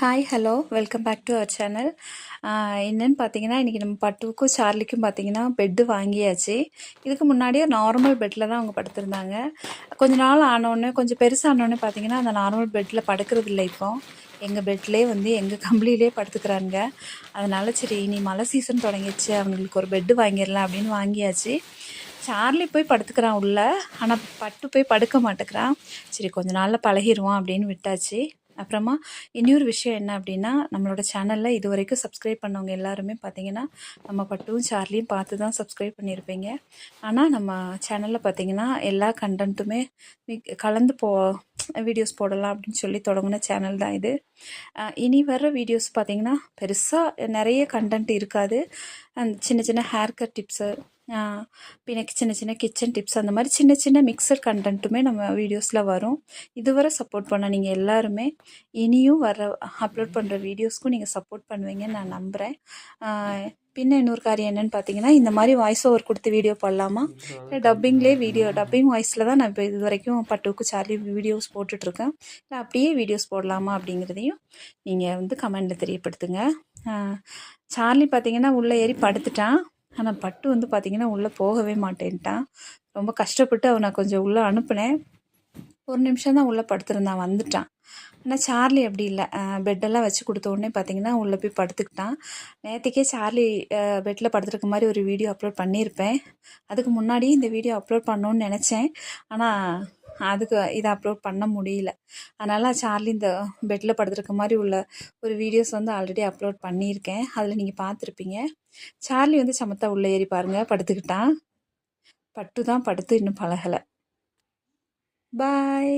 Hi hello welcome back to our channel. என்னென்னு பார்த்தீங்கன்னா, இன்றைக்கி நம்ம பட்டுவுக்கும் சார்லிக்கும் பார்த்தீங்கன்னா பெட்டு வாங்கியாச்சு. இதுக்கு முன்னாடியே நார்மல் பெட்டில் தான் அவங்க படுத்திருந்தாங்க. கொஞ்ச நாள் ஆனோடனே கொஞ்சம் பெருசானோடனே பார்த்தீங்கன்னா அந்த நார்மல் பெட்டில் படுக்கிறது இல்லை. இப்போ எங்கள் பெட்லேயே வந்து எங்கள் கம்பளியிலே படுத்துக்கிறாங்க. அதனால் சரி இனி மழை சீசன் தொடங்கிடுச்சு, அவங்களுக்கு ஒரு பெட்டு வாங்கிடலாம் அப்படின்னு வாங்கியாச்சு. சார்லி போய் படுத்துக்கிறான் உள்ள, ஆனால் பட்டு போய் படுக்க மாட்டேங்கிறான். சரி கொஞ்ச நாளில் பழகிடுவான் அப்படின்னு விட்டாச்சு. அப்புறமா இன்னொரு விஷயம் என்ன அப்படின்னா, நம்மளோட சேனலில் இது வரைக்கும் சப்ஸ்கிரைப் பண்ணவங்க எல்லாருமே பார்த்தீங்கன்னா நம்ம பட்டுவும் சார்லியும் பார்த்து தான் சப்ஸ்கிரைப் பண்ணியிருப்பீங்க. ஆனால் நம்ம சேனலில் பார்த்தீங்கன்னா எல்லா கண்டென்ட்டுமே கலந்து வீடியோஸ் போடலாம் அப்படின்னு சொல்லி தொடங்கின சேனல் தான் இது. இனி வர்ற வீடியோஸ் பார்த்தீங்கன்னா பெருசாக நிறைய கண்டென்ட் இருக்காது. அந்த சின்ன சின்ன ஹேர் கட் டிப்ஸு, பின்ன சின்ன சின்ன கிச்சன் டிப்ஸ், அந்த மாதிரி சின்ன சின்ன மிக்சர் கண்டென்ட்டுமே நம்ம வீடியோஸில் வரும். இதுவரை சப்போர்ட் பண்ண நீங்கள் எல்லாருமே இனியும் அப்லோட் பண்ணுற வீடியோஸ்க்கும் நீங்கள் சப்போர்ட் பண்ணுவீங்கன்னு நான் நம்புகிறேன். பின்ன இன்னொரு காரியம் என்னென்னு பார்த்தீங்கன்னா, இந்த மாதிரி வாய்ஸ் ஓவர் கொடுத்து வீடியோ போடலாமா, இல்லை டப்பிங் வாய்ஸில் தான் நான் இப்போ இது வரைக்கும் பட்டுவுக்கு சார்லி வீடியோஸ் போட்டுட்ருக்கேன், இல்லை அப்படியே வீடியோஸ் போடலாமா அப்படிங்கிறதையும் நீங்கள் வந்து கமெண்டில் தெரியப்படுத்துங்க. சார்லி பார்த்தீங்கன்னா உள்ளே ஏறி படுத்துட்டான். ஆனால் பட்டு வந்து பார்த்திங்கன்னா உள்ளே போகவே மாட்டேன்ட்டான். ரொம்ப கஷ்டப்பட்டு அவனை கொஞ்சம் உள்ளே அனுப்புனேன். ஒரு நிமிஷம் தான் உள்ளே படுத்திருந்தான், வந்துட்டான். ஆனால் சார்லி அப்படி இல்லை. பெட்டெல்லாம் வச்சு கொடுத்த உடனே பார்த்திங்கன்னா உள்ளே போய் படுத்துக்கிட்டான். நேற்றுக்கே சார்லி பெட்டில் படுத்துருக்க மாதிரி ஒரு வீடியோ அப்லோட் பண்ணியிருப்பேன். அதுக்கு முன்னாடி இந்த வீடியோ அப்லோட் பண்ணணுன்னு நினச்சேன். ஆனால் இதை அப்லோட் பண்ண முடியல. அதனால் சார்லி இந்த பெட்டில் படுத்துருக்க மாதிரி உள்ள ஒரு வீடியோஸ் வந்து ஆல்ரெடி அப்லோட் பண்ணியிருக்கேன். அதில் நீங்கள் பார்த்துருப்பீங்க. சார்லி வந்து சமத்தா உள்ளே ஏறி பாருங்கள் படுத்துக்கிட்டான். பட்டு தான் படுத்து இன்னும் பழகலை. பாய்.